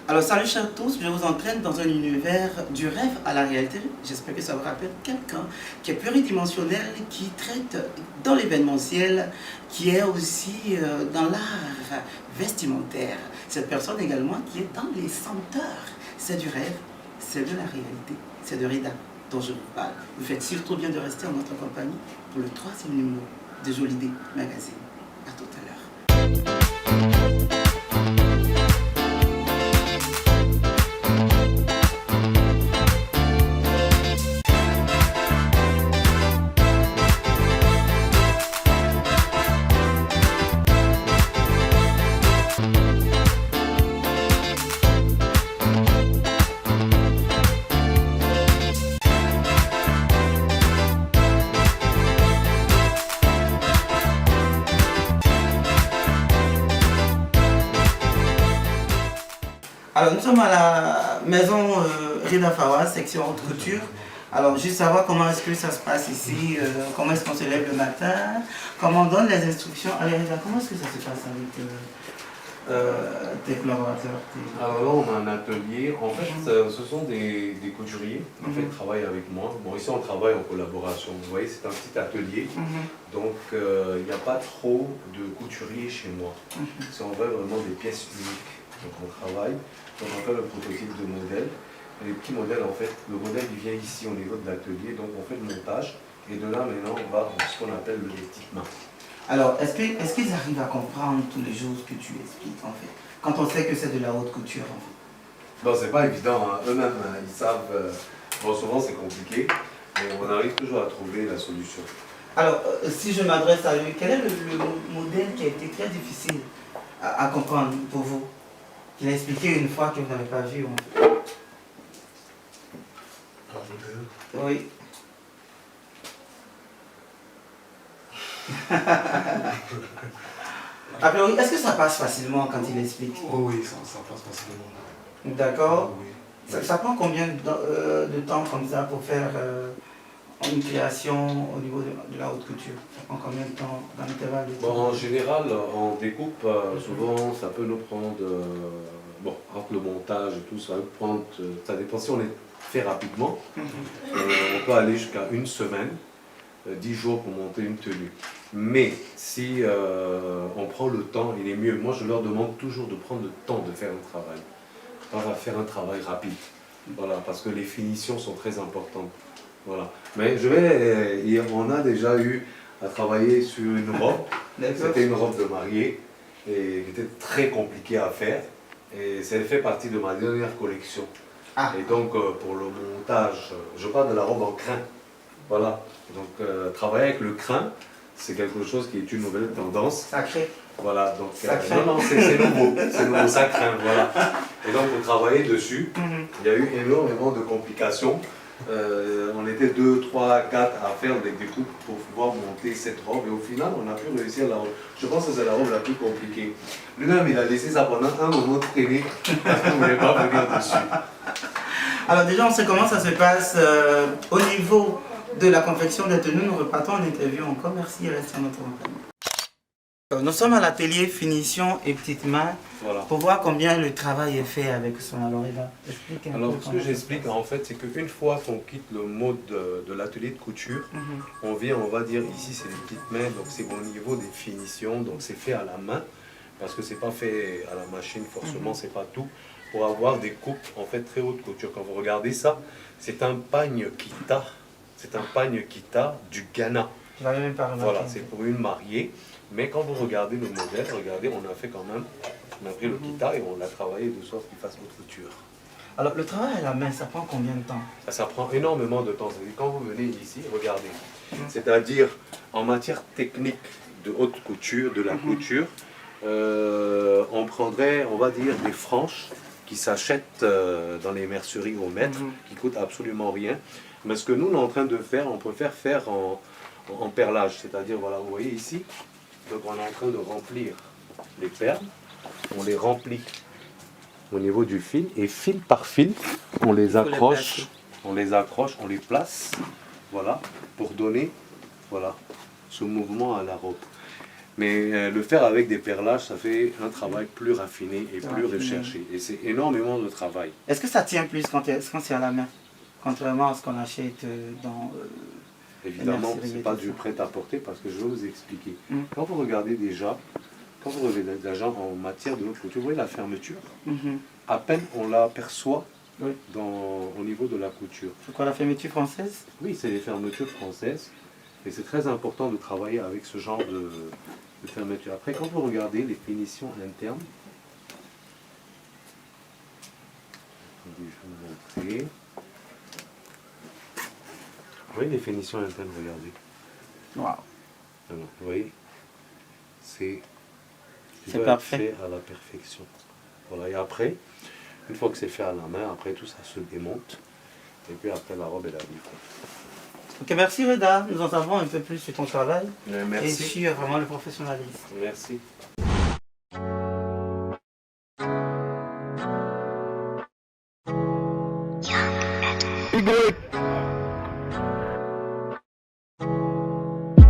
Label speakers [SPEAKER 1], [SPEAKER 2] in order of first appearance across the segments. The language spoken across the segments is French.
[SPEAKER 1] Alors salut chers tous, je vous entraîne dans un univers du rêve à la réalité. J'espère que ça vous rappelle quelqu'un qui est pluridimensionnel, qui traite dans l'événementiel, qui est aussi dans l'art vestimentaire. Cette personne également qui est dans les senteurs. C'est du rêve, c'est de la réalité, c'est de Rida dont je vous parle. Vous faites surtout bien de rester en notre compagnie pour le 3e numéro de Jolidé Magazine. À tout à l'heure. Alors nous sommes à la maison Rida Fawaz, section haute couture. Alors juste savoir comment est-ce que ça se passe ici, comment est-ce qu'on se lève le matin, comment on donne les instructions. Allez Rida, comment est-ce que ça se passe avec tes collaborateurs
[SPEAKER 2] Alors là on a un atelier, en fait ce sont des couturiers qui travaillent avec moi. Bon ici on travaille en collaboration, vous voyez c'est un petit atelier, donc il n'y a pas trop de couturiers chez moi. Si on veut vraiment des pièces uniques, donc on travaille. On a fait le prototype de modèle. Et les petits modèles, en fait, le modèle il vient ici au niveau de l'atelier, donc on fait le montage. Et de là, maintenant, on va dans ce qu'on appelle le l'équipement.
[SPEAKER 1] Alors, est-ce qu'ils arrivent à comprendre tous les choses que tu expliques, en fait, quand on sait que c'est de la haute couture, en fait?
[SPEAKER 2] Bon, c'est pas évident, hein. Eux-mêmes, ils savent. Bon, souvent, c'est compliqué, mais on arrive toujours à trouver la solution.
[SPEAKER 1] Alors, si je m'adresse à lui, quel est le modèle qui a été très difficile à comprendre pour vous? Il a expliqué une fois que vous n'avez pas vu. Oui. Après, est-ce que ça passe facilement quand il explique?
[SPEAKER 3] Oh oui, ça passe facilement.
[SPEAKER 1] D'accord.
[SPEAKER 3] Oui.
[SPEAKER 1] Ça prend combien de temps comme ça pour faire une création au niveau de la haute couture? Ça prend combien de temps dans l'intervalle de temps?
[SPEAKER 2] Bon, en général, en découpe, souvent, ça peut nous prendre, bon, entre le montage et tout, ça peut prendre, ça dépend si on est fait rapidement, on peut aller jusqu'à 1 semaine, 10 jours pour monter une tenue. Mais si on prend le temps, il est mieux. Moi, je leur demande toujours de prendre le temps de faire un travail, pas faire un travail rapide, voilà, parce que les finitions sont très importantes. Voilà. Mais on a déjà eu à travailler sur une robe. C'était une robe de mariée et qui était très compliquée à faire. Et ça fait partie de ma dernière collection. Ah. Et donc pour le montage, je parle de la robe en crin. Voilà. Donc travailler avec le crin, c'est quelque chose qui est une nouvelle tendance.
[SPEAKER 1] Sacré.
[SPEAKER 2] Voilà. Donc non, c'est nouveau. C'est nouveau, ça craint. Voilà. Et donc pour travailler dessus, il y a eu énormément de complications. On était 2, 3, 4 à faire des découpes pour pouvoir monter cette robe et au final on a pu réussir la robe. Je pense que c'est la robe la plus compliquée. Lui-même il a laissé ça pendant un moment traîner parce qu'il ne voulait pas venir dessus.
[SPEAKER 1] Alors déjà on sait comment ça se passe au niveau de la confection des tenues. Nous repartons en interview encore. Merci et restez à notre compagnie. Nous sommes à l'atelier finition et petites mains, voilà, pour voir combien le travail est fait avec son.
[SPEAKER 2] Alors ce que j'explique en fait, c'est qu'une fois qu'on quitte le mode de l'atelier de couture, on vient, on va dire ici c'est les petites mains, donc c'est au niveau des finitions, donc c'est fait à la main, parce que c'est pas fait à la machine forcément, c'est pas tout, pour avoir des coupes en fait très haute couture. Quand vous regardez ça, c'est un pagne kita, du Ghana.
[SPEAKER 1] Même pas remarqué.
[SPEAKER 2] Voilà, c'est pour une mariée. Mais quand vous regardez le modèle, regardez, on a fait quand même, on a pris le kita et on l'a travaillé de sorte qu'il fasse haute couture.
[SPEAKER 1] Alors le travail à la main, ça prend combien de temps?
[SPEAKER 2] Ça prend énormément de temps. Quand vous venez ici, regardez. C'est-à-dire, en matière technique de haute couture, de la couture, on prendrait, on va dire, des franges qui s'achètent dans les merceries au mètre, qui coûtent absolument rien. Mais ce que nous, on est en train de faire, on préfère faire en perlage. C'est-à-dire, voilà, vous voyez ici, donc on est en train de remplir les perles, on les remplit au niveau du fil, et fil par fil, on les accroche, on les place, voilà, pour donner, voilà, ce mouvement à la robe. Mais le faire avec des perlages, ça fait un travail plus raffiné et plus recherché. Et c'est énormément de travail.
[SPEAKER 1] Est-ce que ça tient plus quand c'est à la main, contrairement à ce qu'on achète dans...
[SPEAKER 2] Évidemment, ce
[SPEAKER 1] mercerie
[SPEAKER 2] n'est
[SPEAKER 1] et
[SPEAKER 2] pas
[SPEAKER 1] tout
[SPEAKER 2] du
[SPEAKER 1] ça.
[SPEAKER 2] prêt-à-porter parce que je vais vous expliquer.
[SPEAKER 1] Mm.
[SPEAKER 2] Quand vous regardez déjà en matière de haute couture, vous voyez la fermeture,
[SPEAKER 1] Mhm.
[SPEAKER 2] à peine on l'aperçoit
[SPEAKER 1] Oui.
[SPEAKER 2] au niveau de la couture.
[SPEAKER 1] C'est quoi la fermeture française?
[SPEAKER 2] Oui, c'est des fermetures françaises et c'est très important de travailler avec ce genre de fermeture. Après, quand vous regardez les finitions internes, attendez, je vais vous montrer. Vous voyez les finitions internes, regardez.
[SPEAKER 1] Waouh.
[SPEAKER 2] Vous voyez, c'est
[SPEAKER 1] parfait.
[SPEAKER 2] fait à la perfection. Voilà, et après, une fois que c'est fait à la main, après tout ça se démonte. Et puis après la robe est la vie.
[SPEAKER 1] Ok, merci Reda. Nous en savons un peu plus sur ton travail et
[SPEAKER 2] Merci.
[SPEAKER 1] sur vraiment le professionnalisme.
[SPEAKER 2] Merci.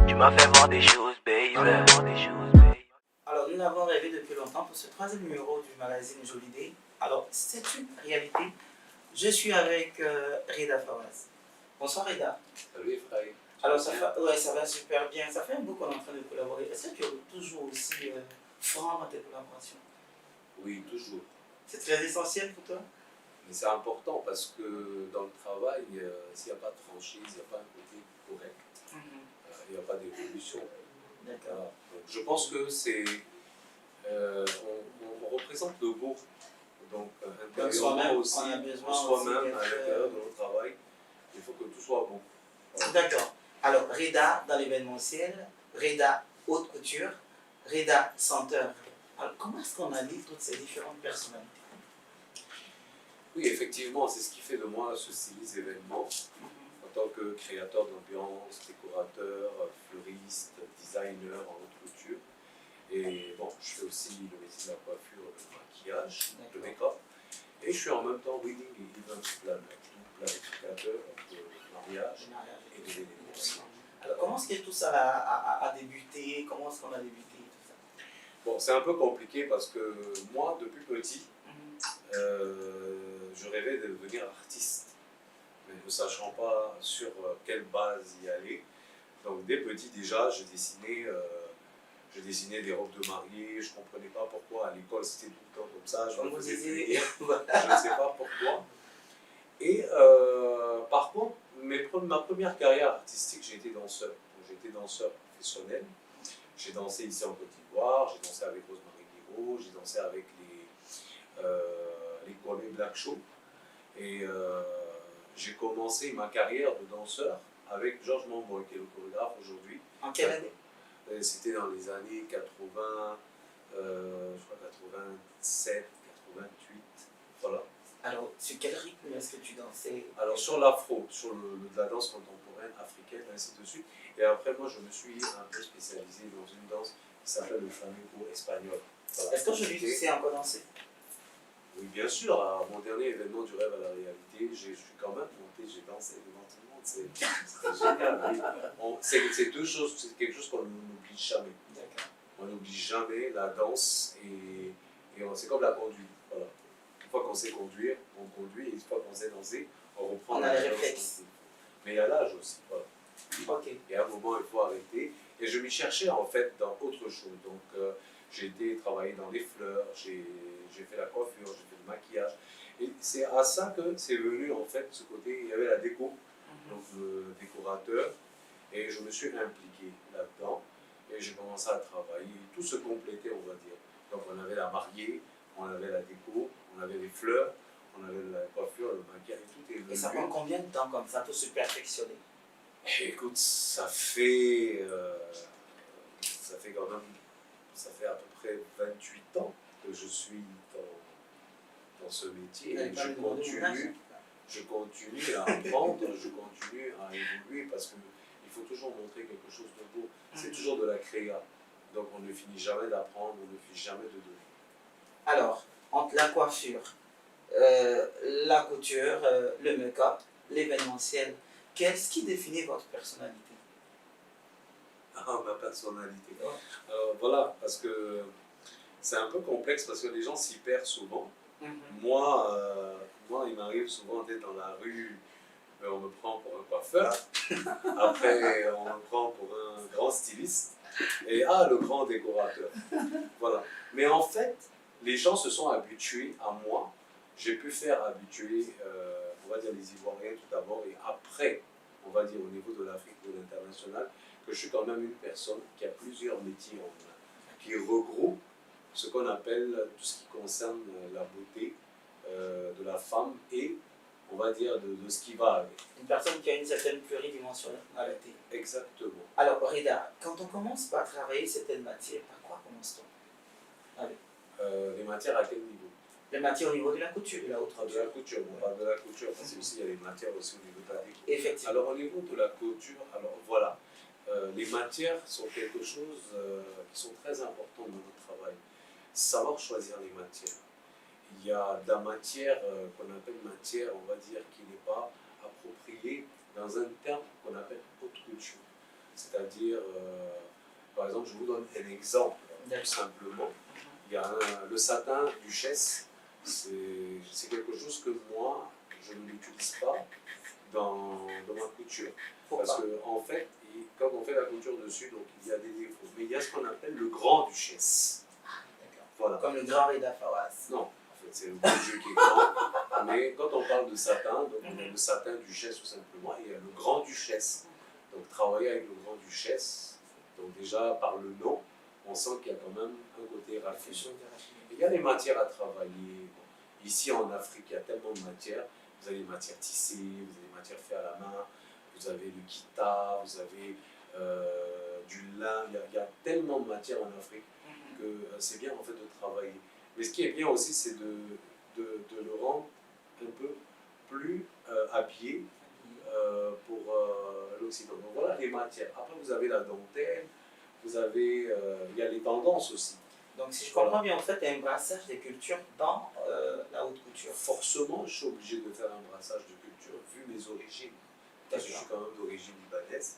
[SPEAKER 4] Tu m'as fait voir des choses, baby.
[SPEAKER 1] Alors, nous l'avons rêvé depuis longtemps pour ce troisième numéro du magazine Jolie Day. Alors, c'est une réalité. Je suis avec Reda Fawaz. Bonsoir Reda.
[SPEAKER 2] Salut Efraïm.
[SPEAKER 1] Alors, ça va super bien. Ça fait un bout qu'on est en train de collaborer. Est-ce que tu es toujours aussi franc dans tes collaborations?
[SPEAKER 2] Oui, toujours.
[SPEAKER 1] C'est très essentiel pour toi?
[SPEAKER 2] Mais c'est important parce que dans le travail, s'il n'y a pas de franchise, il n'y a pas un côté correct, il n'y a pas d'évolution.
[SPEAKER 1] D'accord.
[SPEAKER 2] Donc, je pense que c'est. On représente le beau. Donc, intérieurement aussi,
[SPEAKER 1] on a besoin
[SPEAKER 2] pour soi-même,
[SPEAKER 1] aussi
[SPEAKER 2] à l'intérieur de notre travail, il faut que tout soit bon. Voilà.
[SPEAKER 1] D'accord. Alors, Reda dans l'événementiel, Reda haute couture, Reda senteur. Alors, comment est-ce qu'on allie toutes ces différentes personnalités?
[SPEAKER 2] Oui, effectivement, c'est ce qui fait de moi ce styliste événement. En tant que créateur d'ambiance, décorateur, fleuriste, designer en haute couture. Et bon, je fais aussi le métier de la coiffure, le maquillage, le make-up. Et je suis en même temps wedding et event planner, planificateur de mariage et de l'événement aussi.
[SPEAKER 1] Alors, comment est-ce que tout ça a débuté? Comment est-ce qu'on a débuté tout ça?
[SPEAKER 2] Bon, c'est un peu compliqué parce que moi, depuis petit, je rêvais de devenir artiste, mais ne sachant pas sur quelle base y aller. Donc dès petit déjà, je dessinais des robes de mariée, je ne comprenais pas pourquoi à l'école c'était tout le temps comme ça, je me faisais plaisir, je ne sais pas pourquoi. Et par contre, ma première carrière artistique, j'ai été danseur. J'ai été danseur professionnel. J'ai dansé ici en Côte d'Ivoire, j'ai dansé avec Rosemary Guiraud, j'ai dansé avec les Kwame Black Show. Et j'ai commencé ma carrière de danseur avec Georges Mamboy, qui est le chorégraphe aujourd'hui.
[SPEAKER 1] En quelle année?
[SPEAKER 2] C'était dans les années 80, je crois 87, 88, voilà.
[SPEAKER 1] Alors, sur quel rythme est-ce que tu dansais?
[SPEAKER 2] Alors sur l'afro, sur la danse contemporaine africaine, ainsi de suite. Et après, moi, je me suis un peu spécialisé dans une danse qui s'appelle le flamenco espagnol. Voilà.
[SPEAKER 1] Est-ce qu'aujourd'hui tu sais encore danser?
[SPEAKER 2] Oui, bien sûr. À mon dernier événement du rêve à la réalité, je suis quand même monté, j'ai dansé devant tout le monde. C'était génial. Oui. C'est quelque chose qu'on n'oublie jamais.
[SPEAKER 1] D'accord.
[SPEAKER 2] On n'oublie jamais la danse et c'est comme la conduite. Voilà. Une fois qu'on sait conduire, on conduit, et une fois qu'on sait danser, on reprend
[SPEAKER 1] On a les réflexes.
[SPEAKER 2] Mais il y a l'âge aussi. Voilà.
[SPEAKER 1] Ok.
[SPEAKER 2] Et à un moment, il faut arrêter. Et je m'y cherchais en fait dans autre chose. Donc, j'ai été travailler dans les fleurs, j'ai fait la coiffure, j'ai fait le maquillage. Et c'est à ça que c'est venu en fait ce côté. Il y avait la déco, donc le décorateur, et je me suis impliqué là-dedans. Et j'ai commencé à travailler. Tout se complétait, on va dire. Donc, on avait la mariée, on avait la déco, on avait les fleurs, on avait la coiffure, le maquillage, tout est venu.
[SPEAKER 1] Et ça prend combien de temps comme ça pour se perfectionner?
[SPEAKER 2] Écoute, ça fait quand même, ça fait à peu près 28 ans que je suis dans ce métier et je continue à apprendre, je continue à évoluer parce qu'il faut toujours montrer quelque chose de beau. C'est toujours de la créa, donc on ne finit jamais d'apprendre, on ne finit jamais de donner.
[SPEAKER 1] Alors, entre la coiffure, la couture, le make-up, l'événementiel, qu'est-ce qui définit votre personnalité?
[SPEAKER 2] à ma personnalité. Alors voilà, parce que c'est un peu complexe parce que les gens s'y perdent souvent. Moi, il m'arrive souvent d'être dans la rue, on me prend pour un coiffeur, après on me prend pour un grand styliste, et le grand décorateur. Voilà. Mais en fait, les gens se sont habitués à moi. J'ai pu faire habituer, on va dire, les Ivoiriens tout d'abord, et après, on va dire au niveau de l'Afrique, de l'international, que je suis quand même une personne qui a plusieurs métiers en main, qui regroupe ce qu'on appelle tout ce qui concerne la beauté de la femme et, on va dire, de ce qui va avec.
[SPEAKER 1] Une personne qui a une certaine pluridimensionnalité.
[SPEAKER 2] Exactement.
[SPEAKER 1] Alors, Reda, quand on commence par travailler certaines matières, par quoi commence-t-on?
[SPEAKER 2] Les matières à quel niveau?
[SPEAKER 1] Les matières au niveau de la couture, de la haute couture.
[SPEAKER 2] De la couture, on parle de la couture, parce que aussi il y a les matières aussi au niveau de la déco.
[SPEAKER 1] Effectivement.
[SPEAKER 2] Alors au niveau de la couture, alors voilà, les matières sont quelque chose qui sont très importantes dans notre travail. Savoir choisir les matières. Il y a de la matière qu'on appelle matière, on va dire, qui n'est pas appropriée dans un terme qu'on appelle haute couture. C'est-à-dire, par exemple, je vous donne un exemple, tout simplement. Il y a le satin duchesse, c'est quelque chose que moi, je ne l'utilise pas dans ma couture. Parce qu'en fait, quand on fait la couture dessus, donc il y a des défauts. Mais il y a ce qu'on appelle le grand duchesse. Voilà.
[SPEAKER 1] Comme le grand Reda Fawaz.
[SPEAKER 2] Non, en fait, c'est le bon Dieu qui est grand. Mais quand on parle de satin, donc on a le satin duchesse tout simplement, et il y a le grand duchesse. Donc travailler avec le grand duchesse, donc déjà par le nom, on sent qu'il y a quand même un côté raffiné. Il y a des matières à travailler. Bon, ici en Afrique, il y a tellement de matières. Vous avez des matières tissées, vous avez des matières faites à la main, vous avez le kita, vous avez du lin. Il y a tellement de matières en Afrique que c'est bien en fait de travailler. Mais ce qui est bien aussi, c'est de le rendre un peu plus habillé pour l'Occident. Donc voilà les matières. Après, vous avez la dentelle, vous avez, il y a les tendances aussi.
[SPEAKER 1] Donc si je comprends bien, en fait, il y a un brassage des cultures dans la haute couture.
[SPEAKER 2] Forcément, je suis obligé de faire un brassage de culture vu mes origines. Parce que je suis quand même d'origine libanaise,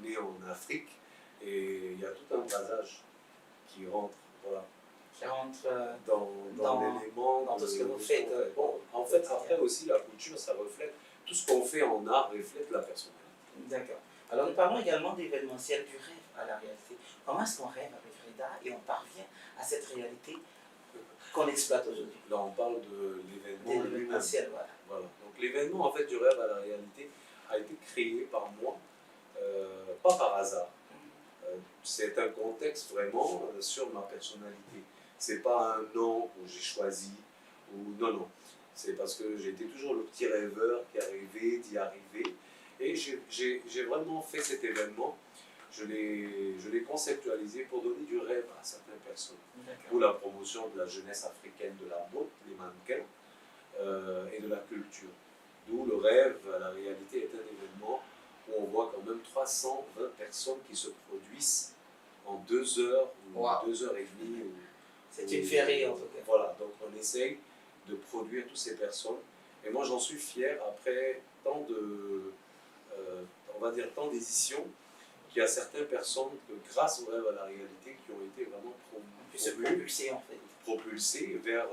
[SPEAKER 2] né en Afrique, et il y a tout un brassage qui rentre, voilà.
[SPEAKER 1] Qui rentre
[SPEAKER 2] dans l'élément,
[SPEAKER 1] dans tout ce que vous faites.
[SPEAKER 2] Bon, en fait, après aussi, la couture, ça reflète, tout ce qu'on fait en art reflète la personnalité.
[SPEAKER 1] D'accord. Alors nous parlons également d'événementiel, du rêve à la réalité. Comment est-ce qu'on rêve avec Reda et on parvient à cette réalité qu'on exploite aujourd'hui?
[SPEAKER 2] Là, on parle de l'événement.
[SPEAKER 1] L'événementiel, voilà.
[SPEAKER 2] Voilà. Donc l'événement, en fait, du rêve à la réalité a été créé par moi, pas par hasard. C'est un contexte vraiment sur ma personnalité. C'est pas un nom que j'ai choisi, ou non. C'est parce que j'ai été toujours le petit rêveur qui a rêvé d'y arriver. Et j'ai vraiment fait cet événement, je l'ai conceptualisé pour donner du rêve à certaines personnes. Pour la promotion de la jeunesse africaine, de la mode, des mannequins et de la culture. D'où le rêve à la réalité est un événement où on voit quand même 320 personnes qui se produisent en 2 heures ou 2 heures et demie.
[SPEAKER 1] C'est une féerie en tout cas.
[SPEAKER 2] Voilà, donc on essaye de produire toutes ces personnes. Et moi j'en suis fier après tant de, on va dire tant d'éditions, qu'il y a certaines personnes que grâce au rêve à la réalité qui ont été vraiment
[SPEAKER 1] propulsées en fait.
[SPEAKER 2] Propulsées vers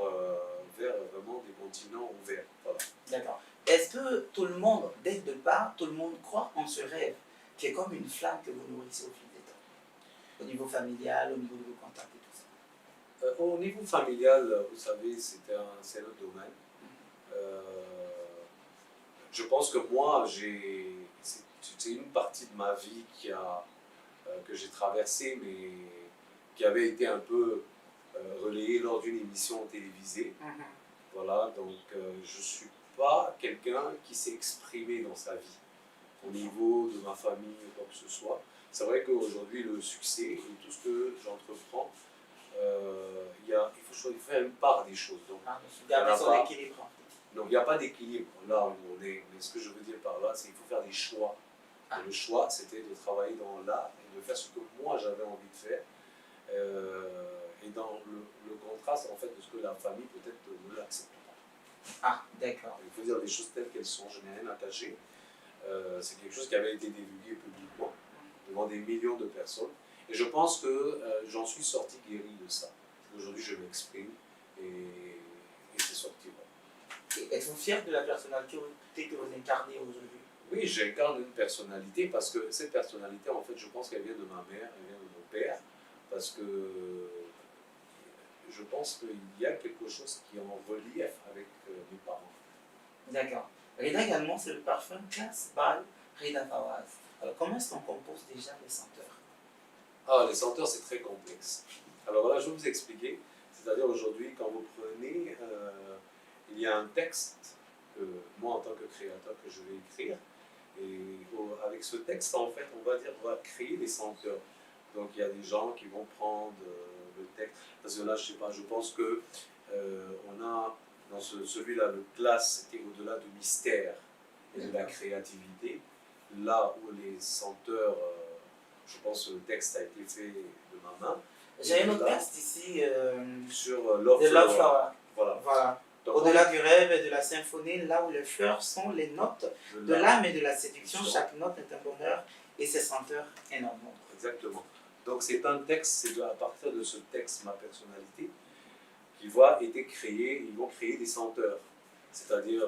[SPEAKER 2] vraiment des continents ouverts. Voilà.
[SPEAKER 1] D'accord. Est-ce que tout le monde, dès le départ, tout le monde croit en ce rêve, qui est comme une flamme que vous nourrissez au fil des temps, au niveau familial, au niveau de vos contacts et tout ça?
[SPEAKER 2] Au niveau familial, vous savez, c'est notre domaine. Je pense que moi, c'est une partie de ma vie que j'ai traversée, mais qui avait été un peu relayée lors d'une émission télévisée. Voilà, donc je ne suis pas quelqu'un qui s'est exprimé dans sa vie, au niveau de ma famille ou quoi que ce soit. C'est vrai qu'aujourd'hui, le succès et tout ce que j'entreprends, il faut faire une part des choses. Donc,
[SPEAKER 1] garder son équilibre.
[SPEAKER 2] Non, il n'y a pas d'équilibre là où on est. Mais ce que je veux dire par là, c'est qu'il faut faire des choix. Et le choix, c'était de travailler dans l'art et de faire ce que moi j'avais envie de faire. Et dans le contraste en fait de ce que la famille peut-être ne l'accepte pas.
[SPEAKER 1] Ah, d'accord.
[SPEAKER 2] Il faut dire les choses telles qu'elles sont. Je n'ai rien à cacher. C'est quelque chose qui avait été divulgué publiquement. devant des millions de personnes. Et je pense que j'en suis sorti guéri de ça. Aujourd'hui, je m'exprime et c'est sorti.
[SPEAKER 1] Et êtes-vous fier de la personnalité que vous incarnez aujourd'hui?
[SPEAKER 2] Oui, j'incarne une personnalité parce que cette personnalité, en fait, je pense qu'elle vient de ma mère, elle vient de mon père, parce que je pense qu'il y a quelque chose qui est en relief avec mes parents.
[SPEAKER 1] D'accord. Rida également, c'est le parfum Class by Rida Fawaz. Alors, comment est-ce qu'on compose déjà les senteurs?
[SPEAKER 2] Ah, les senteurs, c'est très complexe. Alors voilà, je vais vous expliquer. C'est-à-dire aujourd'hui, quand vous prenez, il y a un texte que moi, en tant que créateur, que je vais écrire. Et avec ce texte, en fait, on va créer des senteurs. Donc il y a des gens qui vont prendre le texte. Parce que là, je sais pas, je pense que on a dans celui-là, le classe, c'était au-delà du mystère et de la créativité. Là où les senteurs, je pense que le texte a été fait de ma main.
[SPEAKER 1] J'ai un autre texte ici
[SPEAKER 2] sur
[SPEAKER 1] de Love Flower.
[SPEAKER 2] Voilà.
[SPEAKER 1] Voilà.
[SPEAKER 2] Donc,
[SPEAKER 1] Au-delà du rêve et de la symphonie, là où les fleurs sont les notes de l'âme et de la séduction, chaque note est un bonheur et ses senteurs un amour.
[SPEAKER 2] Exactement. Donc c'est un texte, c'est à partir de ce texte, ma personnalité, qui va être créé, ils vont créer des senteurs. C'est-à-dire,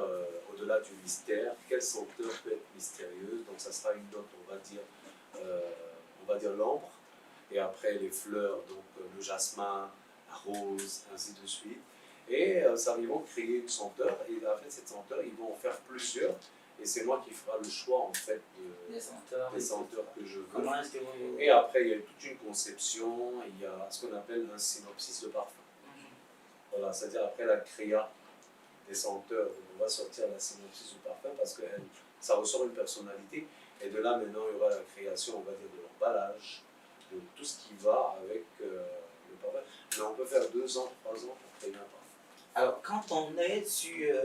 [SPEAKER 2] au-delà du mystère, quelle senteur peut être mystérieuse. Donc ça sera une note, on va dire l'ambre, et après les fleurs, donc le jasmin, la rose, ainsi de suite. Et ça, ils vont créer une senteur, et en fait cette senteur, ils vont en faire plusieurs, et c'est moi qui fera le choix en fait
[SPEAKER 1] des senteurs
[SPEAKER 2] que je veux.
[SPEAKER 1] Comment est-ce que vous...
[SPEAKER 2] Et après, il y a toute une conception, il y a ce qu'on appelle un synopsis de parfum. Voilà, c'est-à-dire après la créa des senteurs, on va sortir la synopsis du parfum parce que ça ressort une personnalité. Et de là, maintenant, il y aura la création, on va dire, de l'emballage, de tout ce qui va avec le parfum. Mais on peut faire 2 ans, 3 ans pour créer un parfum.
[SPEAKER 1] Alors, quand on est sur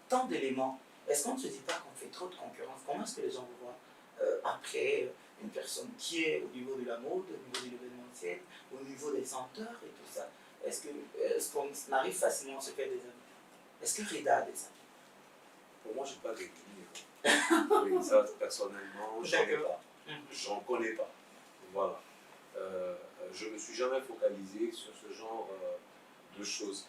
[SPEAKER 1] tant d'éléments, est-ce qu'on ne se dit pas qu'on fait trop de concurrence? Comment est-ce que les gens vous voient après une personne qui est au niveau de la mode, au niveau de l'événementiel, au niveau des senteurs et tout ça? Est-ce qu'on arrive facilement à se faire des amis? Est-ce que Rida a des amis?
[SPEAKER 2] Pour moi, je n'ai pas d'équilibre. Oui, ça, personnellement, j'en ai pas. J'en connais pas. Voilà. Je ne me suis jamais focalisé sur ce genre de choses.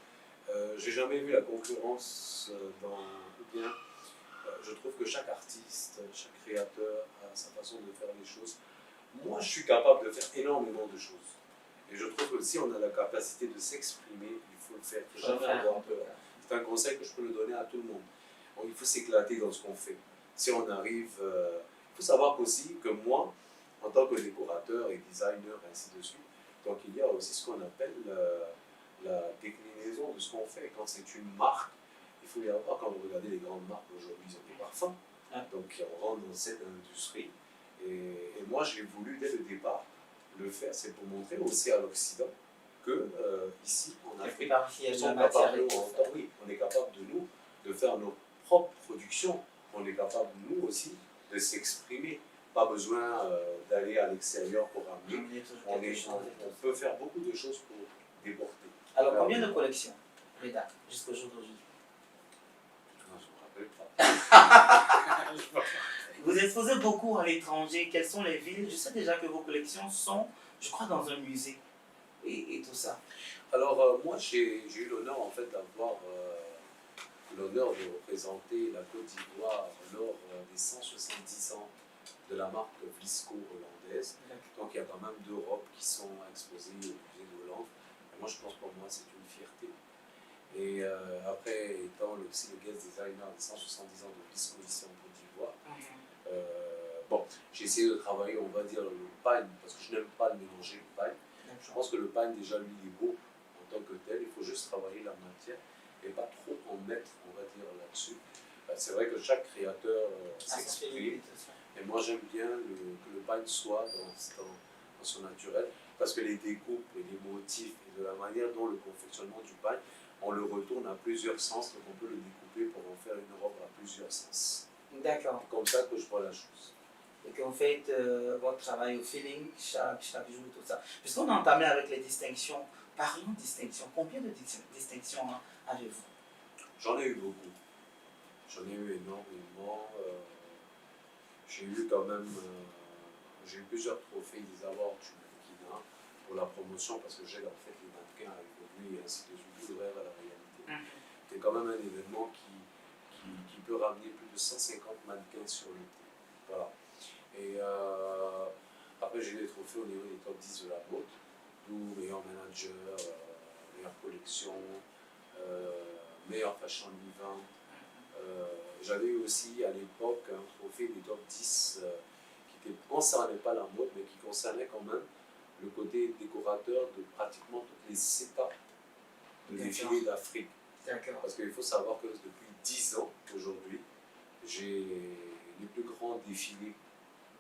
[SPEAKER 2] J'ai jamais vu la concurrence ou bien je trouve que chaque artiste, chaque créateur a sa façon de faire les choses. Moi, je suis capable de faire énormément de choses. Et je trouve que si on a la capacité de s'exprimer, il faut le faire. Il ne faut jamais avoir peur. C'est un conseil que je peux le donner à tout le monde. Donc, il faut s'éclater dans ce qu'on fait. Si on arrive... il faut savoir aussi que moi, en tant que décorateur et designer, ainsi de suite, donc il y a aussi ce qu'on appelle la déclinaison de ce qu'on fait. Quand c'est une marque, il faut y avoir, quand vous regardez les grandes marques aujourd'hui, ils ont des parfums. Donc on rentre dans cette industrie. Et moi, j'ai voulu, dès le départ, le faire. C'est pour montrer aussi à l'Occident que ici, on est capable de nous, de faire nos propres productions. On est capable, nous aussi, de s'exprimer. Pas besoin d'aller à l'extérieur pour ramener. On peut faire beaucoup de choses pour déporter.
[SPEAKER 1] Alors, combien de collections, Rida, jusqu'au jour d'aujourd'hui?
[SPEAKER 2] Je ne me rappelle pas.
[SPEAKER 1] Vous exposez beaucoup à l'étranger. Quelles sont les villes? Je sais déjà que vos collections sont, je crois, dans un musée et tout ça.
[SPEAKER 2] Alors, moi, j'ai eu l'honneur, en fait, d'avoir l'honneur de représenter la Côte d'Ivoire lors des 170 ans de la marque Vlisco hollandaise. Donc il y a pas mal d'Europe qui sont exposées au musée de Hollande. Et moi je pense pour moi c'est une fierté. Et après étant aussi le guest designer des 170 ans de Vlisco ici en Côte d'Ivoire, bon, j'ai essayé de travailler, on va dire, le pagne, parce que je n'aime pas le mélanger le pagne. Je pense que le pagne déjà lui il est beau en tant que tel, il faut juste travailler la matière et pas trop en mettre, on va dire, là-dessus. C'est vrai que chaque créateur s'exprime. Et moi, j'aime bien que le pagne soit dans son naturel, parce que les découpes et les motifs et de la manière dont le confectionnement du pagne, on le retourne à plusieurs sens, donc on peut le découper pour en faire une robe à plusieurs sens.
[SPEAKER 1] D'accord.
[SPEAKER 2] C'est comme ça que je vois la chose.
[SPEAKER 1] Et que vous faites votre travail au feeling chaque jour, tout ça. Puisqu'on a entamé avec les distinctions, parlons de distinctions. Combien de distinctions avez-vous?
[SPEAKER 2] J'en ai eu beaucoup. J'en ai eu énormément. J'ai eu quand même j'ai eu plusieurs trophées des awards du mannequinat pour la promotion parce que j'aide en fait les mannequins à évoluer et ainsi de suite, du rêve à la réalité. C'est quand même un événement qui peut ramener plus de 150 mannequins sur l'été. Voilà. Et après, j'ai eu des trophées au niveau des top 10 de la mode, d'où meilleur manager, meilleure collection, meilleur fashion event. J'avais eu aussi à l'époque un trophée des top 10 qui ne concernait pas la mode, mais qui concernait quand même le côté décorateur de pratiquement toutes les étapes de défilé d'Afrique. Parce qu'il faut savoir que depuis 10 ans aujourd'hui, j'ai les plus grands défilés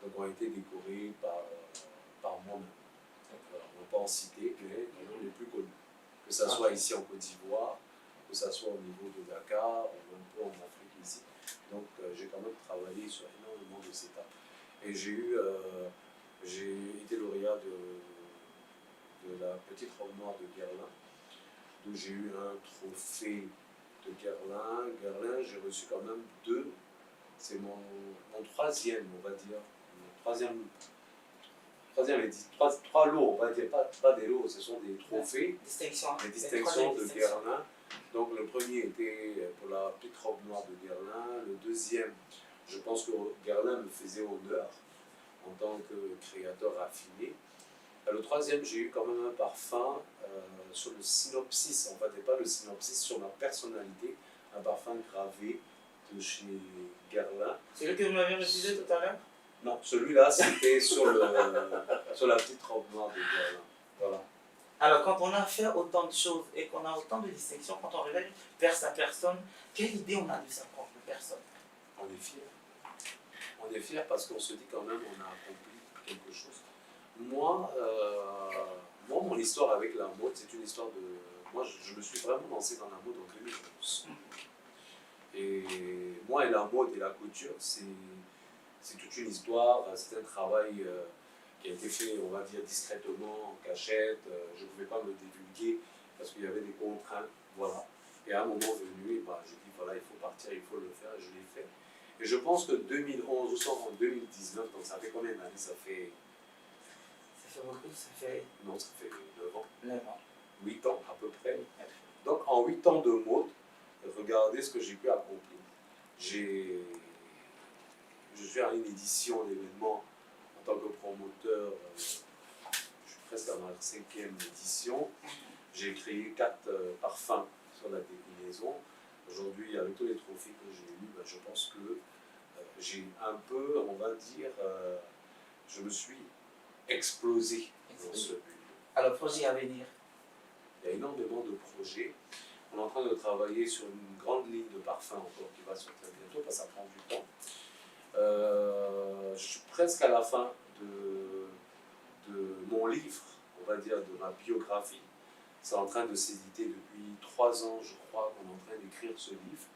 [SPEAKER 2] donc, ont été décorés par moi-même. On ne va pas en citer, mais les plus connus. Que ce soit ici en Côte d'Ivoire, que ce soit au niveau de Dakar, ou un peu en Afrique ici. Donc j'ai quand même travaillé sur énormément de ces étapes. Et j'ai été lauréat de la petite robe noire de Guerlain, d'où j'ai eu un trophée de Guerlain. Guerlain, j'ai reçu quand même 2. C'est mon troisième, on va dire. Mon trois lots, on va dire, pas des lots, ce sont des trophées, des distinctions de Guerlain. Donc le premier était pour la petite robe noire de Guerlain. Le deuxième, je pense que Guerlain me faisait honneur en tant que créateur raffiné. Le troisième, j'ai eu quand même un parfum sur le synopsis, en fait, et pas le synopsis, sur ma personnalité, un parfum gravé de chez Guerlain.
[SPEAKER 1] C'est le que vous m'avez refusé tout à l'heure?
[SPEAKER 2] Non, celui-là, c'était sur la petite robe noire de Guerlain. Voilà.
[SPEAKER 1] Alors, quand on a fait autant de choses et qu'on a autant de distinctions, quand on révèle vers sa personne, quelle idée on a de sa propre personne?
[SPEAKER 2] On est fiers. On est fiers parce qu'on se dit quand même on a accompli quelque chose. Moi, mon histoire avec la mode, c'est une histoire de... Moi, je me suis vraiment lancé dans la mode en 2011. Et moi et la mode et la couture, c'est toute une histoire, c'est un travail qui a été fait, on va dire, discrètement, en cachette. Je ne pouvais pas me divulguer parce qu'il y avait des contraintes, voilà. Et à un moment venu, j'ai dit, voilà, il faut partir, il faut le faire, et je l'ai fait. Et je pense que 2011, nous sommes en 2019, donc ça fait combien d'années? Ça fait
[SPEAKER 1] beaucoup, ça fait...
[SPEAKER 2] Non, ça fait 9 ans.
[SPEAKER 1] 9 ans.
[SPEAKER 2] 8 ans à peu près. Donc en 8 ans de mode, regardez ce que j'ai pu accomplir. Je suis à une édition d'événements en tant que promoteur. Je suis presque à ma 5e édition. J'ai créé 4 parfums sur la déclinaison. Aujourd'hui, avec tous les trophées que j'ai eus, je pense que j'ai un peu, on va dire, je me suis explosé dans ce but.
[SPEAKER 1] Alors, projet à venir?
[SPEAKER 2] Il y a énormément de projets. On est en train de travailler sur une grande ligne de parfums encore qui va sortir bientôt parce que ça prend du temps. Je suis presque à la fin de mon livre, on va dire, de ma biographie. C'est en train de s'éditer depuis 3 ans, je crois, qu'on est en train d'écrire ce livre.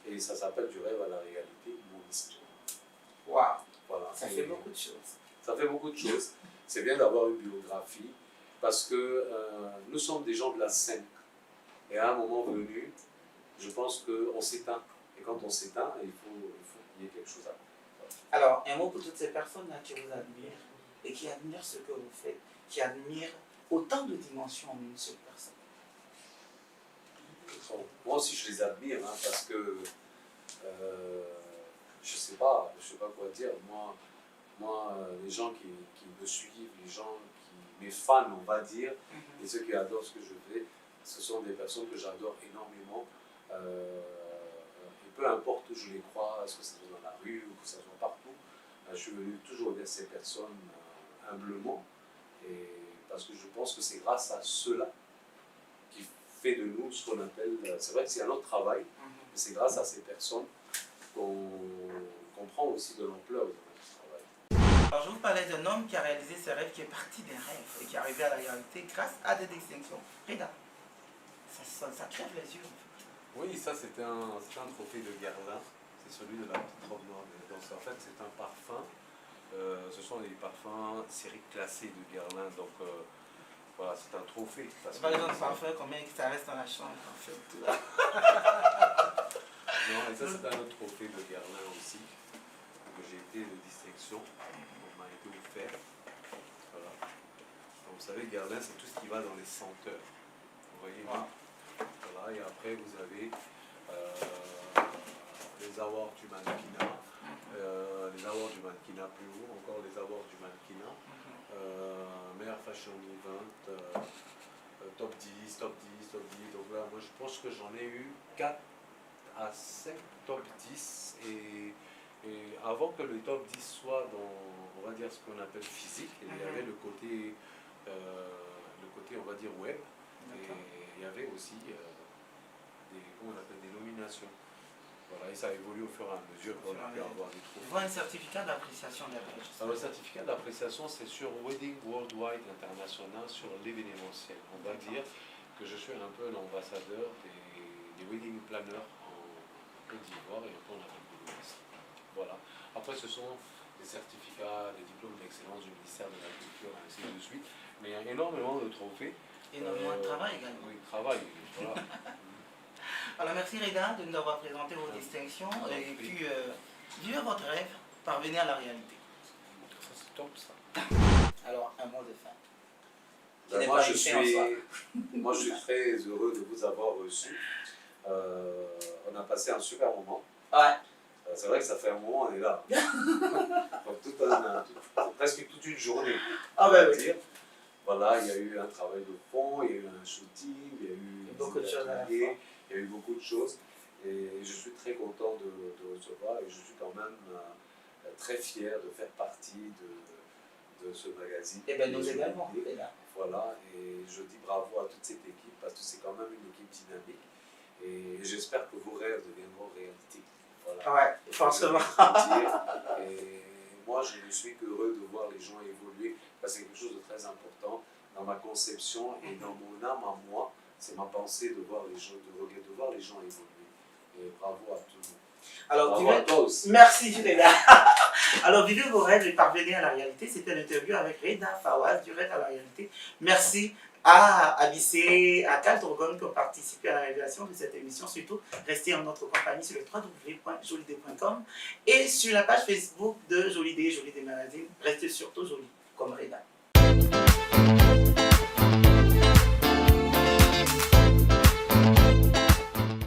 [SPEAKER 2] Et ça s'appelle Du rêve à la réalité, mon histoire.
[SPEAKER 1] Waouh!
[SPEAKER 2] Voilà.
[SPEAKER 1] Ça fait beaucoup de choses.
[SPEAKER 2] Ça fait beaucoup de choses. C'est bien d'avoir une biographie parce que nous sommes des gens de la scène. Et à un moment venu, je pense qu'on s'éteint. Et quand on s'éteint, il faut qu'il y ait quelque chose à faire. Voilà.
[SPEAKER 1] Alors, un mot pour toutes ces personnes-là qui vous admirent et qui admirent ce que vous faites, qui admirent autant de dimensions en une seule personne.
[SPEAKER 2] Bon, moi aussi, je les admire parce que je sais pas quoi dire. Moi, les gens qui me suivent, mes fans, on va dire, et ceux qui adorent ce que je fais, ce sont des personnes que j'adore énormément. Et peu importe où je les crois, est-ce que ça soit dans la rue ou que ça soit partout, je suis venu toujours vers ces personnes humblement. Et parce que je pense que c'est grâce à cela qui fait de nous ce qu'on appelle... C'est vrai que c'est un autre travail, mais c'est grâce à ces personnes qu'on prend aussi de l'ampleur de notre travail.
[SPEAKER 1] Alors je vous parlais d'un homme qui a réalisé ses rêves, qui est parti des rêves et qui est arrivé à la réalité grâce à des distinctions. Regarde, ça crève les yeux.
[SPEAKER 2] Oui, ça c'était un trophée de Guerlain, c'est celui de la petite robe noire. Donc en fait c'est un parfum, ce sont des parfums série classée de Guerlain, donc voilà, c'est un trophée.
[SPEAKER 1] C'est pas les gens de parfum, combien ça reste dans la chambre en fait.
[SPEAKER 2] Non, et ça c'est un autre trophée de Guerlain aussi, j'ai été de distinction, on m'a été offert. Voilà. Donc, vous savez, Guerlain, c'est tout ce qui va dans les senteurs. Vous voyez,
[SPEAKER 1] Wow.
[SPEAKER 2] voilà, et après, vous avez les awards du mannequinat, les awards du mannequinat plus haut, encore les awards du mannequinat, meilleur fashion event, top 10, top 10, top 10. Donc là, moi, je pense que j'en ai eu 4 à 5 top 10 et avant que le top 10 soit dans, on va dire, ce qu'on appelle physique, il y avait le côté, on va dire, web, et il y avait aussi comment on appelle, des nominations. Voilà, et ça évolue au fur et à mesure qu'on a pu avoir des
[SPEAKER 1] Je
[SPEAKER 2] trophées.
[SPEAKER 1] vois un certificat d'appréciation derrière.
[SPEAKER 2] Alors, le certificat d'appréciation, c'est sur Wedding Worldwide International, sur l'événementiel. On va dire que je suis un peu l'ambassadeur des wedding planners en Côte d'Ivoire et un peu en Afrique de l'Ouest. Voilà. Après, ce sont des certificats, des diplômes d'excellence du ministère de l'Agriculture, ainsi de suite. Mais il y a énormément de trophées.
[SPEAKER 1] Énormément de travail également.
[SPEAKER 2] Oui, travail, voilà.
[SPEAKER 1] Alors merci Reda de nous avoir présenté vos distinctions et puis vivez votre rêve, parvenez à la réalité.
[SPEAKER 2] Ça, c'est top, ça.
[SPEAKER 1] Alors un mot de fin.
[SPEAKER 2] Ben, moi, je suis très heureux de vous avoir reçu. On a passé un super moment.
[SPEAKER 1] Ouais.
[SPEAKER 2] C'est vrai que ça fait un moment, on est là. Donc, presque toute une journée.
[SPEAKER 1] Ah
[SPEAKER 2] on va
[SPEAKER 1] oui.
[SPEAKER 2] dire. Voilà, il y a eu un travail de fond, il y a eu un shooting, il y a eu
[SPEAKER 1] beaucoup de choses à la fois.
[SPEAKER 2] il y a eu beaucoup de choses. Et je suis très content de recevoir et je suis quand même très fier de faire partie de ce magazine.
[SPEAKER 1] Et bien nous également.
[SPEAKER 2] Voilà, et je dis bravo à toute cette équipe parce que c'est quand même une équipe dynamique. Et j'espère que vos rêves deviendront réalité. Voilà.
[SPEAKER 1] Ouais, forcément.
[SPEAKER 2] Et moi, je ne suis qu'heureux de voir les gens évoluer parce que c'est quelque chose de très important dans ma conception et dans mon âme à moi. C'est ma pensée de voir les gens, de voir les gens évoluer. Et bravo à tout le monde.
[SPEAKER 1] Alors,
[SPEAKER 2] bravo à toi aussi.
[SPEAKER 1] Merci Reda. Alors, vivez vos rêves et parvenez à la réalité. C'était l'interview avec Reda Fawaz du Rêve à la réalité. Merci à Abissé, à Cal Drogon qui ont participé à la réalisation de cette émission. Surtout, restez en notre compagnie sur le www.jolidé.com et sur la page Facebook de Jolidé, Jolidé Magazine. Restez surtout jolis comme Reda.